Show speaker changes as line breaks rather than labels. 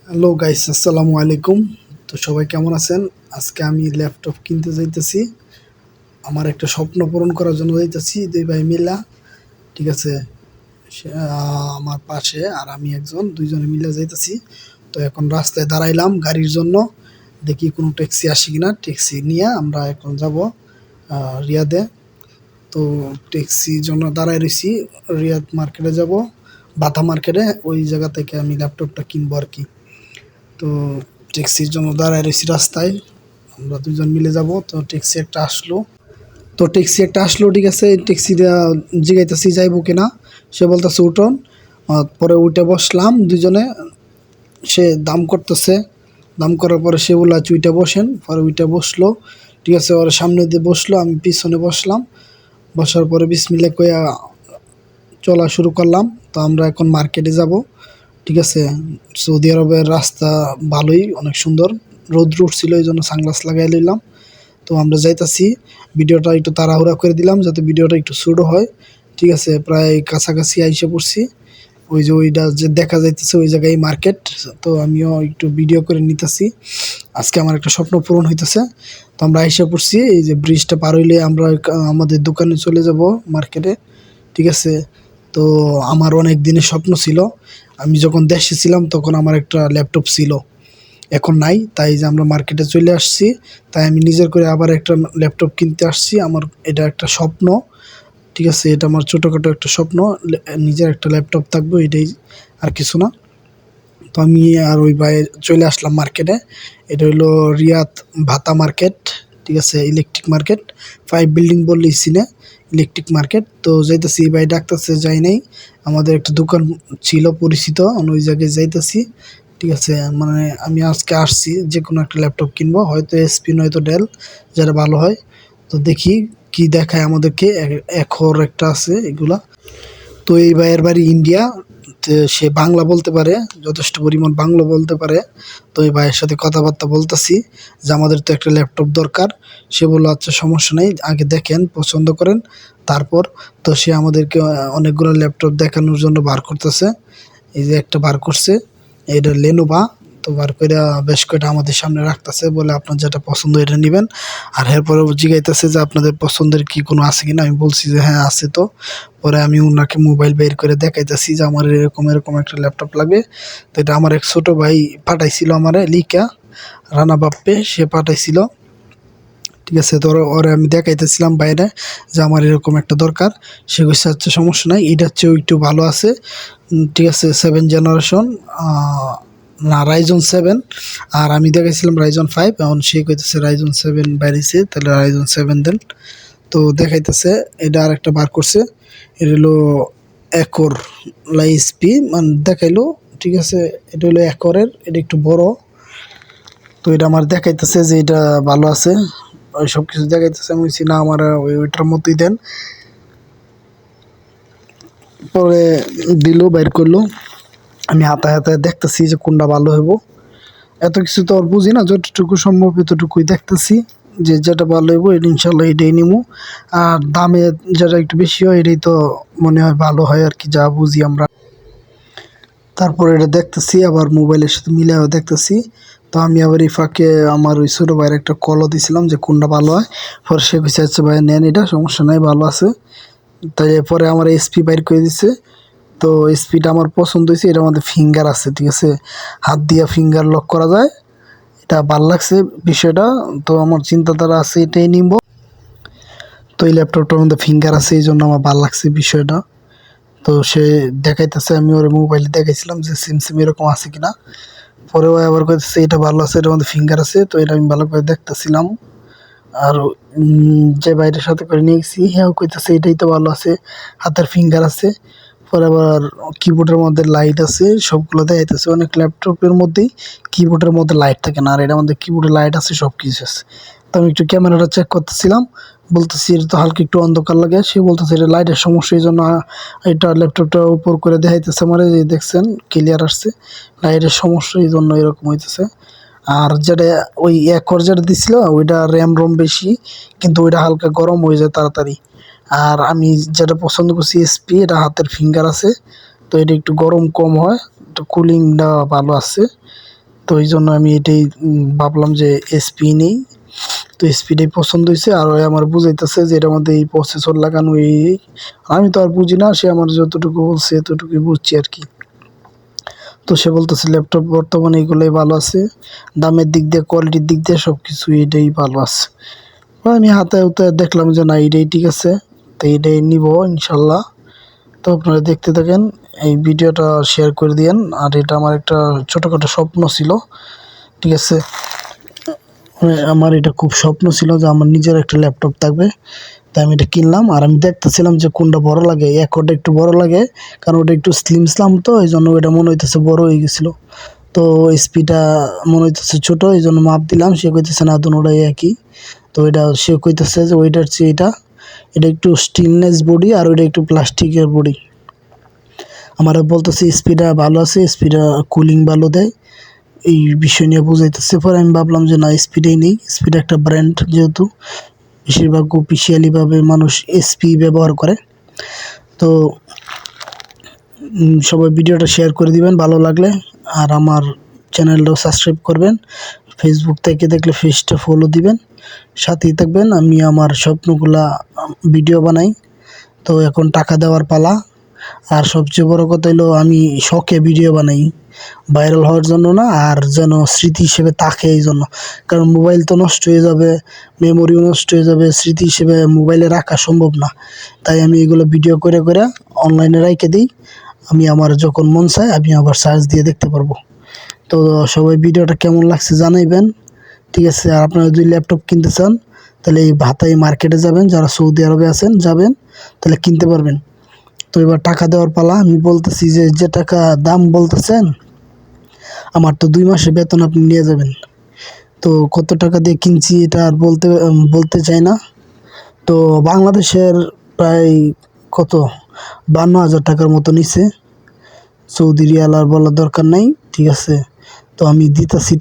Hello guys, আসসালামু আলাইকুম। তো সবাই কেমন আছেন? আজকে আমি ল্যাপটপ কিনতে যাইতেছি। আমার একটা স্বপ্ন পূরণ করার জন্য যাইতেছি, দুই ভাই মিলা। ঠিক আছে, আমার পাশে আর আমি একজন, দুইজনে মিলে যাইতেছি। তো এখন রাস্তায় দাঁড়াইলাম গাড়ির জন্য, দেখি কোনো ট্যাক্সি আসে কিনা। ট্যাক্সি নিয়ে আমরা এখন যাব রিয়াদে। তো ট্যাক্সির জন্য দাঁড়ায় রয়েছি। রিয়াদ মার্কেটে যাব, বাটা মার্কেটে। ওই জায়গা থেকে আমি ল্যাপটপটা কিনবো আর কি। তো ট্যাক্সির জন্য দাঁড়ায় রয়েছি রাস্তায়, আমরা দুজন মিলে যাব। তো ট্যাক্সি একটা আসলো, ঠিক আছে। ট্যাক্সিটা জিগাইতেছি যাইবো কিনা, সে বলতেছে উঠোন। পরে উঠে বসলাম দুজনে। সে দাম করতেছে, দাম করার পরে সে বললো আচ্ছা উইটা বসেন। পরে উইটা বসলো, ঠিক আছে। ওর সামনে দিয়ে বসলো, আমি পিছনে বসলাম। বসার পরে বিসমিল্লাহ কইয়া চলা শুরু করলাম। তো আমরা এখন মার্কেটে যাব, ঠিক আছে। সৌদি আরবের রাস্তা ভালোই, অনেক সুন্দর। রৌদ্র উঠছিল, এই জন্য সানগ্লাস লাগাই লইলাম। তো আমরা যাইতাছি। ভিডিওটা একটু তাড়াহুড়া করে দিলাম যাতে ভিডিওটা একটু ছোটো হয়, ঠিক আছে। প্রায় কাছাকাছি আইসে পড়ছি। ওই যে ওইটা যে দেখা যাইতেছে ওই জায়গায় মার্কেট। তো আমিও একটু ভিডিও করে নিতেছি। আজকে আমার একটা স্বপ্ন পূরণ হইতেছে। তো আমরা আইসে পড়ছি, এই যে ব্রিজটা পার হইলে আমরা আমাদের দোকানে চলে যাব, মার্কেটে, ঠিক আছে। তো আমার অনেক দিনের স্বপ্ন ছিল, আমি যখন দেশে ছিলাম তখন আমার একটা ল্যাপটপ ছিল, এখন নাই। তাই যে আমরা মার্কেটে চলে আসছি, তাই আমি নিজের করে আবার একটা ল্যাপটপ কিনতে আসছি। আমার এটা একটা স্বপ্ন, ঠিক আছে। এটা আমার ছোটোখাটো একটা স্বপ্ন, নিজের একটা ল্যাপটপ থাকবো, এটাই, আর কিছু না। তো আমি আর ওই ভাই চলে আসলাম মার্কেটে। এটা হলো রিয়াদ ভাতা মার্কেট, ঠিক আছে। ইলেকট্রিক মার্কেট, 5 বিল্ডিং বললেই চিনে, ইলেকট্রিক মার্কেট। তো যাইতেছি, এই ভাই ডাকতেছে, যাই নাই। আমাদের একটা দোকান ছিল পরিচিত, আমি ওই জায়গায় যাইতেছি, ঠিক আছে। মানে আমি আজকে আসছি যে কোনো একটা ল্যাপটপ কিনবো, হয়তো এসপি নয়তো ডেল, যেটা ভালো হয়। তো দেখি কি দেখায় আমাদেরকে। এখন একটা আছে এগুলা। তো এই ভাইয়ের বাড়ি ইন্ডিয়া, তো সে বাংলা বলতে পারে, যথেষ্ট পরিমাণ বাংলা বলতে পারে। তো এই ভাইয়ের সাথে কথাবার্তা বলতেছি যে আমাদের তো একটা ল্যাপটপ দরকার। সে বললো আচ্ছা সমস্যা নেই, আগে দেখেন, পছন্দ করেন, তারপর। তো সে আমাদেরকে অনেকগুলো ল্যাপটপ দেখানোর জন্য বার করতেছে। এই যে একটা বার করছে, এটা লেনোভা। তো বার করে বেশ কয়টা আমাদের সামনে রাখতেছে, বলে আপনার যেটা পছন্দ এটা নেবেন। আর এরপরে জিজ্ঞাইতেছে যে আপনাদের পছন্দের কি কোনো আছে কিনা। আমি বলছি যে হ্যাঁ আছে। তো পরে আমি ওনাকে মোবাইল বের করে দেখাইতেছি যে আমার এরকম এরকম একটা ল্যাপটপ লাগে। তো এটা আমার এক ছোটো ভাই পাঠাইছিল, আমারে লিখা, রানা বাপ্পে, সে পাঠাইছিল, ঠিক আছে। তো ওরে আমি দেখাইতেছিলাম বাইরে যে আমার এরকম একটা দরকার। সে কইছে আচ্ছা সমস্যা নাই, এটার চেয়েও একটু ভালো আছে, ঠিক আছে, 7 জেনারেশন, না রাইজন 7। আর আমি দেখাইছিলাম রাইজন 5, এখন সে কইতেছে রাইজন 7 বাইরেছে, তাহলে রাইজন 7 দেন। তো দেখাইতেছে, এটা আর একটা বার করছে, এটা হলো একর লাইসপি, মানে দেখাইলো, ঠিক আছে। এটা হলো একরের, এটা একটু বড়। তো এটা আমার দেখাইতেছে যে এটা ভালো আছে, ওই সব কিছু দেখাইতেছে। আমি বলছি না, আমার ওইটার মতোই দেন। পরে দিল, বাইর করলো। আমি হাতায় হাতায় দেখতেছি যে কোনটা ভালো হইব। এত কিছু তো আর বুঝি না, যতটুকু সম্ভব এতটুকুই দেখতেছি যে যেটা ভালো হইব এটা ইনশাল্লাহ এটাই নিবো। আর দামে যেটা একটু বেশি হয় এটাই তো মনে হয় ভালো হয় আর কি, যা বুঝি আমরা। তারপর এটা দেখতেছি, আবার মোবাইলের সাথে মিলাইও দেখতেছি। তো আমি আবার এই ফাঁকে আমার ওই ছোটো ভাইয়ের একটা কলও দিছিলাম যে কোনটা ভালো হয়। পরে সে কইছে আচ্ছা ভাই নেন, এটা সমস্যা নাই, ভালো আছে। তাই পরে আমার এসপি বাইর করে দিছে। তো এসপিটা আমার পছন্দ হয়েছে, এটার মধ্যে ফিঙ্গার আছে, ঠিক আছে, হাত দিয়া ফিঙ্গার লক করা যায়। এটা ভাল লাগছে বিষয়টা। তো আমার চিন্তাধারা আছে এটাই নিব। তো এই ল্যাপটপটার মধ্যে ফিঙ্গার আছে, এই জন্য আমার ভাল লাগছে বিষয়টা। তো সে দেখাইতেছে, আমি ওর মোবাইলে দেখাইছিলাম যে সিম সিম এরকম আছে কিনা। পরে ও আবার কইতেছে এটা ভালো আছে, এটার মধ্যে ফিঙ্গার আছে। তো এটা আমি ভালো করে দেখতেছিলাম। আর যে বাইরের সাথে করে নিয়ে গেছি, হ্যাঁ কইতেছে এটাই তো ভালো আছে, হাতের ফিঙ্গার আছে। পরে আবার কিবোর্ডের মধ্যে লাইট আছে, সবগুলো দেখাইতেছে। অনেক ল্যাপটপের মধ্যেই কিবোর্ডের মধ্যে লাইট থাকে না, আর এটার মধ্যে কিবোর্ডে লাইট আছে, সব কিছু আছে। তো আমি একটু ক্যামেরাটা চেক করতেছিলাম, বলতেছি এটা তো হালকা একটু অন্ধকার লাগে। সে বলতেছে এটা লাইটের সমস্যা, এই জন্য এটা ল্যাপটপটা উপর করে দেখাইতেছে আমার, এই দেখছেন ক্লিয়ার আসছে, লাইটের সমস্যা এই জন্য এরকম হইতেছে। আর যেটা ওই একর যেটা দিছিল ওইটা র্যাম রোম বেশি, কিন্তু ওইটা হালকা গরম হয়ে যায় তাড়াতাড়ি। আর আমি যেটা পছন্দ করছি এসপি, এটা হাতের ফিঙ্গার আছে, তো এটা একটু গরম কম হয়, একটু কুলিংটা ভালো আছে। তো এই জন্য আমি এটাই ভাবলাম যে এসপি নেই। তো এসপিটাই পছন্দ হয়েছে। আর ওই আমার বুঝাইতেছে যে এটার মধ্যে এই প্রসেসর লাগানো এই। আমি তো আর বুঝি না, সে আমার যতটুকু বলছে এতটুকুই বুঝছি আর কি। তো সে বলতেছে ল্যাপটপ বর্তমানে এইগুলোই ভালো আছে, দামের দিক দিয়ে কোয়ালিটির দিক দিয়ে সব কিছু এটাই ভালো আছে। আমি হাতে হাতে দেখলাম যে না এটাই ঠিক আছে, তো এটাই নিব ইনশাল্লাহ। তো আপনারা দেখতে থাকেন, এই ভিডিওটা শেয়ার করে দিয়েন। আর এটা আমার একটা ছোটোখাটো স্বপ্ন ছিল, ঠিক আছে। আমার এটা খুব স্বপ্ন ছিল যে আমার নিজের একটা ল্যাপটপ থাকবে, তাই আমি এটা কিনলাম। আর আমি দেখতেছিলাম যে কোনটা বড় লাগে, ওটা একটু বড় লাগে, কারণ ওটা একটু স্লিম তো এই জন্য ওইটা মনে হইতেছে বড় হয়ে গেছিলো। তো স্পিডটা মনে হইতেছে ছোট, এই জন্য মাপ দিলাম। সে কইতেছে না দুটোটাই একই। তো এটা সে কইতেছে যে ওইটার চেয়ে এটা এটা একটু স্টিলনেস বডি আর ওইটা একটু প্লাস্টিকের বডি। আমার বলতেছে স্পিডটা ভালো আছে, স্পিডটা কুলিং ভালো দেয়, এই বিষয় নিয়ে বুঝাইতেছে। পরে আমি ভাবলাম যে না স্পিডেই নেই, স্পিড একটা ব্র্যান্ড, যেহেতু বেশিরভাগ অফিসিয়ালিভাবে মানুষ এসপি ব্যবহার করে। তো সবাই ভিডিওটা শেয়ার করে দিবেন ভালো লাগলে, আর আমার চ্যানেলটাও সাবস্ক্রাইব করবেন। ফেসবুক থেকে দেখলে পেজটা ফলো দিবেন, সাথেই থাকবেন। আমি আমার স্বপ্নগুলা ভিডিও বানাই, তো এখন টাকা দেওয়ার পালা। আর সবচেয়ে বড় কথা হলো আমি শখে ভিডিও বানাই, ভাইরাল হওয়ার জন্য না, আর যেন স্মৃতি হিসেবে থাকে এই জন্য। কারণ মোবাইল তো নষ্ট হয়ে যাবে, মেমোরিও নষ্ট হয়ে যাবে, স্মৃতি হিসেবে মোবাইলে রাখা সম্ভব না। তাই আমি এগুলো ভিডিও করে করে অনলাইনে রেখে দিই। আমি আমার যখন মন চায় আমি আবার সার্চ দিয়ে দেখতে পারবো। তো সবাই ভিডিওটা কেমন লাগছে জানাইবেন, ঠিক আছে। আর আপনারা যদি ল্যাপটপ কিনতে চান তাহলে এই ভাতাই মার্কেটে যাবেন, যারা সৌদি আরবে আছেন যাবেন, তাহলে কিনতে পারবেন। তো এবার টাকা দেওয়ার পালা। আমি বলতেছি যে যে টাকা দাম বলতেছেন, আমার তো 2 মাসের বেতন আপনি নিয়ে যাবেন। তো কত টাকা দিয়ে কিনছি এটা আর বলতে চাই না। তো বাংলাদেশের প্রায় কত 52,000 টাকার মতো নিছে। সৌদি রিয়াল আর বলার দরকার নাই, ঠিক আছে। তো আমি দিতেছি।